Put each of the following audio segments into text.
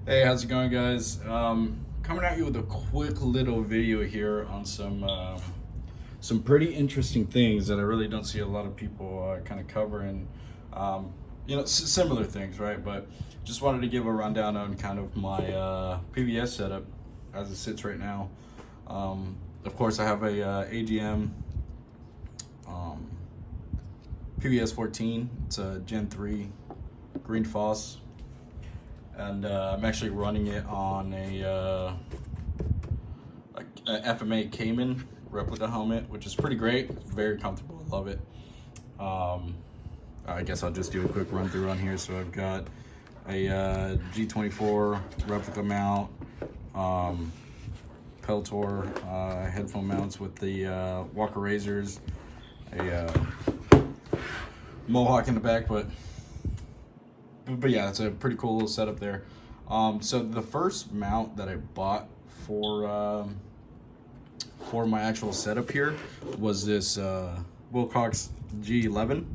Hey, how's it going, guys? Coming at you with a quick little video here on some pretty interesting things that I really don't see a lot of people kind of covering. Similar things, right? But just wanted to give a rundown on kind of my PVS setup as it sits right now. Of course, I have a AGM um, Pvs-14. It's a Gen 3 green Foss. And I'm actually running it on a FMA Cayman replica helmet, which is pretty great. It's very comfortable. I love it. I guess I'll just do a quick run through on here. So I've got a G24 replica mount, Peltor headphone mounts with the Walker razors, a Mohawk in the back, but yeah, it's a pretty cool little setup there. So the first mount that I bought for my actual setup here was this Wilcox G11.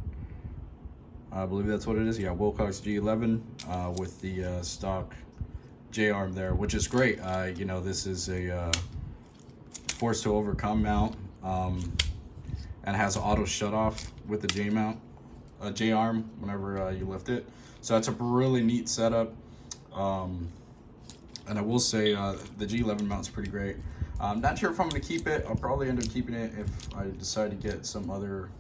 I believe that's what it is. Yeah, Wilcox G11 with the stock J-arm there, which is great. This is a force to overcome mount, and has an auto shut off with the J-arm whenever you lift it. So that's a really neat setup. And I will say the G11 mount's pretty great. I'm not sure if I'm going to keep it. I'll probably end up keeping it if I decide to get some other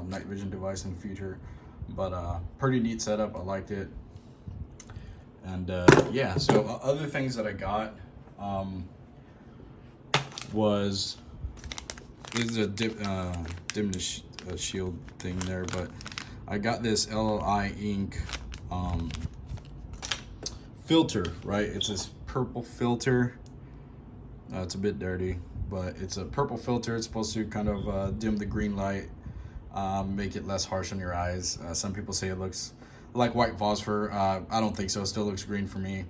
night vision device in the future. But pretty neat setup. I liked it. And yeah, so other things that I got was a dimness shield thing there, but I got this LLI ink filter, right? It's this purple filter. It's a bit dirty, but it's a purple filter. It's supposed to kind of dim the green light, make it less harsh on your eyes. Some people say it looks like white phosphor. I don't think so. It still looks green for me.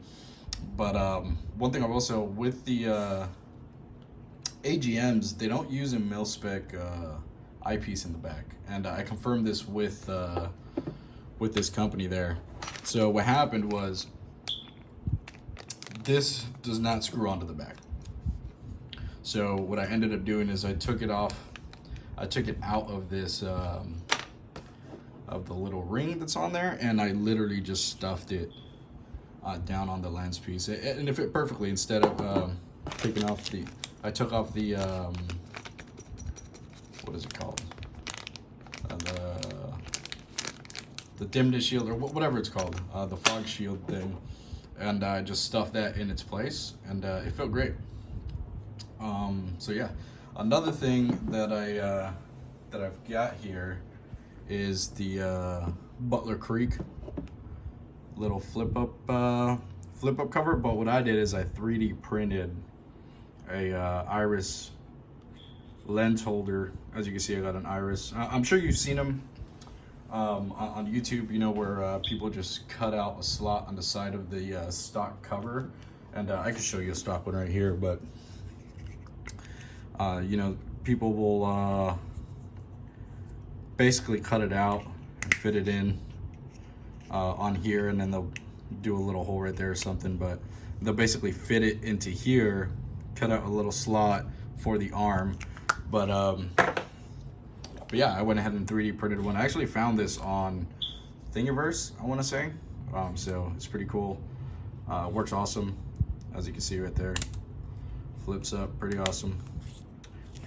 But one thing I've also, with the AGMs, they don't use a mil-spec eyepiece in the back. And I confirmed this with this company there. So what happened was, this does not screw onto the back. So what I ended up doing is I took it out of this of the little ring that's on there, and I literally just stuffed it down on the lens piece, and it fit perfectly. Instead of I took off the what is it called, the dimness shield, or whatever it's called, the fog shield thing, and I just stuffed that in its place, and it felt great. So yeah, another thing that I've got here is the Butler Creek little flip up cover. But what I did is I 3D printed a iris lens holder. As you can see, I got an iris. I'm sure you've seen them on YouTube, where people just cut out a slot on the side of the stock cover, and I can show you a stock one right here. But people will basically cut it out and fit it in on here, and then they'll do a little hole right there or something, but they'll basically fit it into here, cut out a little slot for the arm. But yeah, I went ahead and 3D printed one. I actually found this on Thingiverse, I want to say. So it's pretty cool. Works awesome, as you can see right there. Flips up, pretty awesome.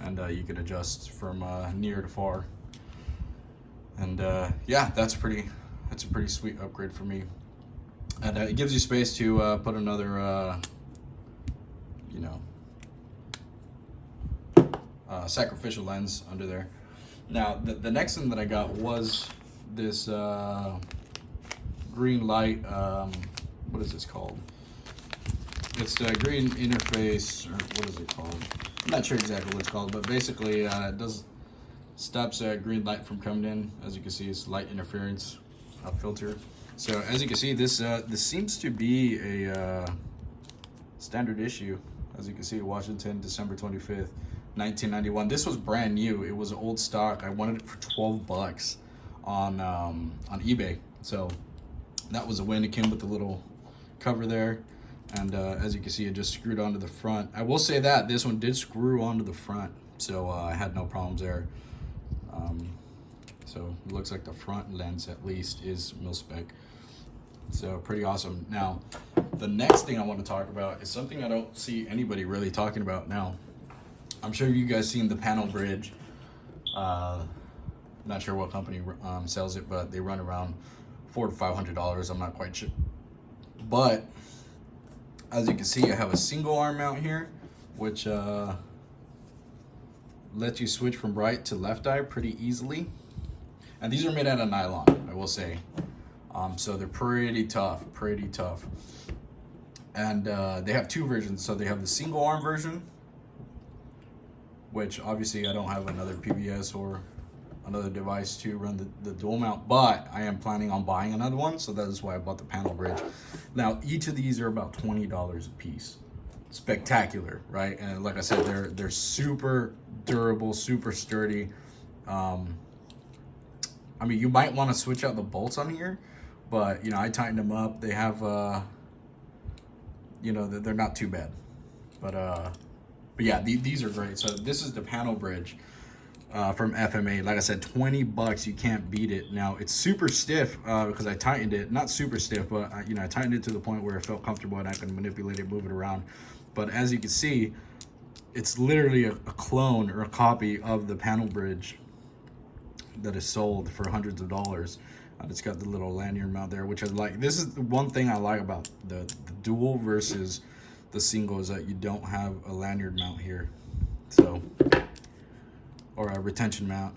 And you can adjust from near to far. And yeah, that's a pretty sweet upgrade for me. And it gives you space to put another sacrificial lens under there. Now the next thing that I got was this green light, what is this called? It's the green interface, or what is it called? I'm not sure exactly what it's called, but basically it stops green light from coming in. As you can see, it's light interference filter. So as you can see, this seems to be a standard issue. As you can see, Washington, December 25th, 1991. This was brand new. It was old stock. I wanted it for 12 bucks on eBay. So that was a win. It came with the little cover there. And as you can see, it just screwed onto the front. I will say that this one did screw onto the front, so I had no problems there. So it looks like the front lens at least is mil-spec. So pretty awesome. Now, the next thing I want to talk about is something I don't see anybody really talking about now. I'm sure you guys seen the panel bridge. Not sure what company sells it, but they run around $400 to $500. I'm not quite sure. But as you can see, I have a single arm mount here, which lets you switch from right to left eye pretty easily. And these are made out of nylon, I will say. So they're pretty tough. And they have two versions. So they have the single arm version, which obviously I don't have another PVS or another device to run the dual mount, but I am planning on buying another one, so that is why I bought the panel bridge. Now, each of these are about $20 a piece. Spectacular, right? And like I said, they're super durable, super sturdy. I mean, you might want to switch out the bolts on here, but you know, I tightened them up. They have, you know, they're not too bad. But yeah, these are great. So this is the panel bridge from FMA. Like I said, $20, you can't beat it. Now it's super stiff because I tightened it. Not super stiff, but you know, I tightened it to the point where it felt comfortable and I could manipulate it, move it around. But as you can see, it's literally a clone or a copy of the panel bridge that is sold for hundreds of dollars. It's got the little lanyard mount there, which I like. This is the one thing I like about the dual versus the single, is that you don't have a lanyard mount here, so, or a retention mount.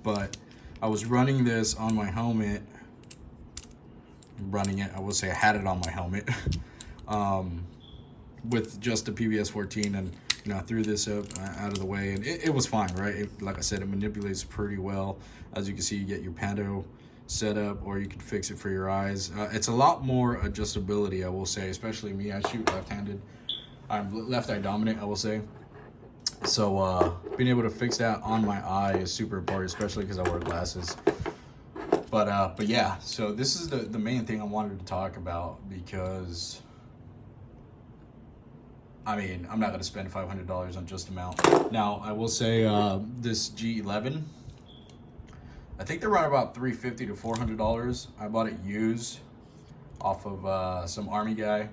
But I was running this on my helmet, I will say I had it on my helmet with just the Pvs-14, and you know, I threw this up out of the way, and it was fine, right? Like I said, it manipulates pretty well. As you can see, you get your pando set up, or you can fix it for your eyes. It's a lot more adjustability, I will say, especially me. I shoot left-handed. I'm left eye dominant, I will say. So being able to fix that on my eye is super important, especially because I wear glasses. But yeah, so this is the main thing I wanted to talk about, because I mean, I'm not going to spend $500 on just a mount. Now, I will say this G11, I think they're around about $350 to $400. I bought it used off of some Army guy.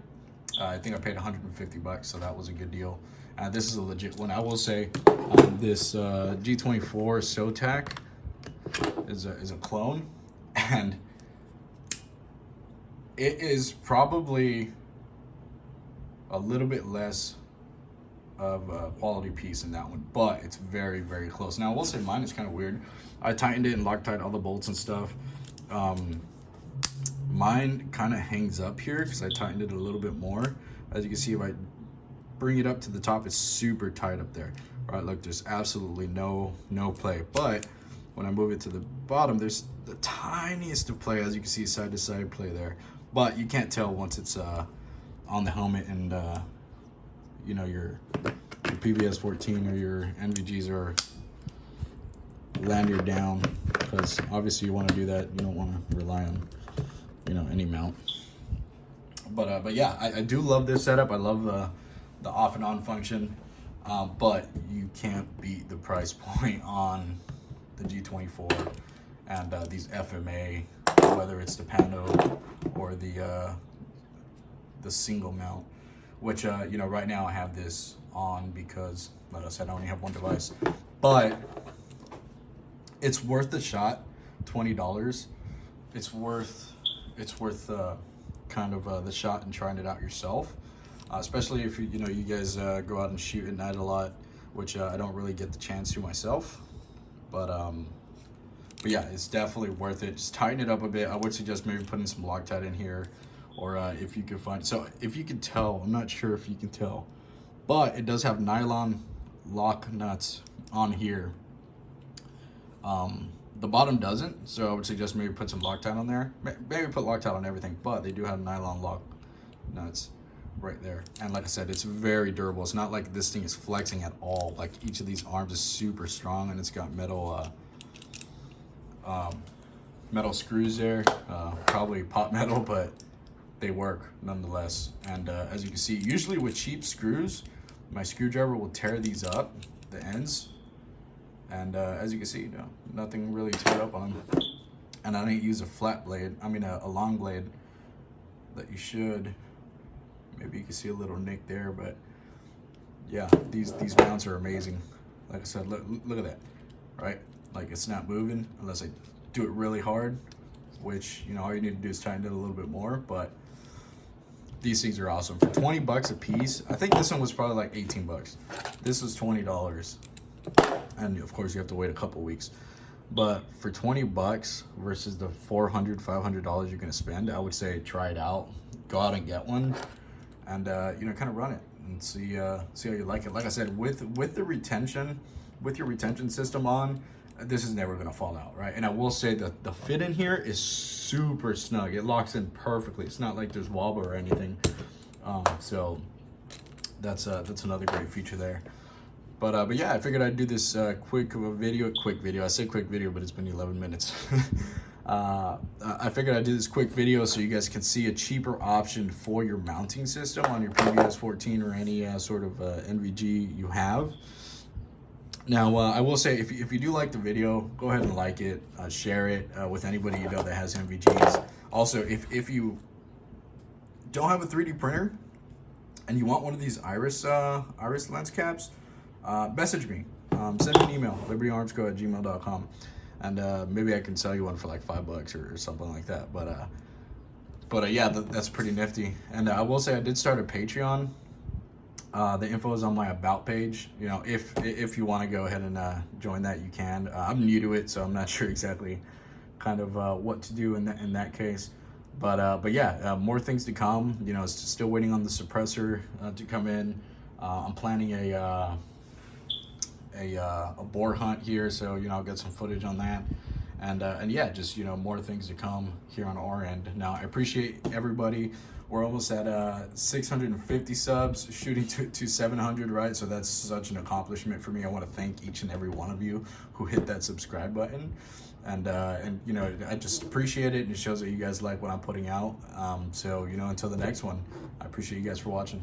I think I paid $150, so that was a good deal. This is a legit one. I will say this G24 SOTAC is a clone, and it is probably a little bit less of a quality piece in that one, but it's very, very close. Now, I will say mine is kind of weird. I tightened it and Loctite all the bolts and stuff. Mine kind of hangs up here because I tightened it a little bit more. As you can see, if I bring it up to the top, it's super tight up there. All right, look, there's absolutely no play. But when I move it to the bottom, there's the tiniest of play. As you can see, side to side play there. But you can't tell once it's on the helmet and you know, your Pvs-14 or your NVGs are lanyard down, because obviously you want to do that. You don't want to rely on, you know, any mount. But yeah, I do love this setup. I love the off and on function, but you can't beat the price point on the G24 and these FMA, whether it's the pano or the single mount, which you know, right now I have this on because, like I said, I only have one device, but it's worth the shot. $20. It's worth kind of the shot and trying it out yourself, especially if you know, you guys go out and shoot at night a lot, which I don't really get the chance to myself. But yeah, it's definitely worth it. Just tighten it up a bit. I would suggest maybe putting some Loctite in here, or if you could find, so if you can tell, I'm not sure if you can tell, but it does have nylon lock nuts on here. The bottom doesn't, so I would suggest maybe put some Loctite on there. Maybe put Loctite on everything, but they do have nylon lock nuts right there. And like I said, it's very durable. It's not like this thing is flexing at all. Like, each of these arms is super strong, and it's got metal metal screws there, probably pot metal, but they work nonetheless. And as you can see, usually with cheap screws, my screwdriver will tear these up, the ends. And as you can see, nothing really teared up on them. And I didn't use a flat blade, a long blade that you should. Maybe you can see a little nick there, but yeah, these mounts are amazing. Like I said, look at that, right? Like it's not moving unless I do it really hard, which, all you need to do is tighten it a little bit more, but these things are awesome. For 20 bucks a piece, I think this one was probably like 18 bucks. This was $20. And of course you have to wait a couple weeks. But for 20 bucks versus the $400, $500 you're gonna spend, I would say try it out. Go out and get one, and kind of run it and see how you like it. Like I said, with your retention system on, this is never gonna fall out, right? And I will say that the fit in here is super snug. It locks in perfectly. It's not like there's wobble or anything. So that's another great feature there. But yeah, I figured I'd do this quick video. I say quick video, but it's been 11 minutes. I figured I'd do this quick video so you guys can see a cheaper option for your mounting system on your Pvs-14 or any sort of NVG you have. Now, I will say, if you do like the video, go ahead and like it, share it with anybody you know that has NVGs. Also, if you don't have a 3D printer and you want one of these iris lens caps, message me, send me an email, libertyarmsco@gmail.com, and maybe I can sell you one for like $5 or something like that. But yeah, that's pretty nifty. And I will say I did start a Patreon. The info is on my about page. If you want to go ahead and join that, you can. I'm new to it, so I'm not sure exactly kind of what to do in that case. But yeah, more things to come. Still waiting on the suppressor to come in. I'm planning a boar hunt here, so I'll get some footage on that, and yeah, just more things to come here on our end. Now, I appreciate everybody. We're almost at 650 subs, shooting to 700, right? So that's such an accomplishment for me. I want to thank each and every one of you who hit that subscribe button, and I just appreciate it, and it shows that you guys like what I'm putting out. So until the next one, I appreciate you guys for watching.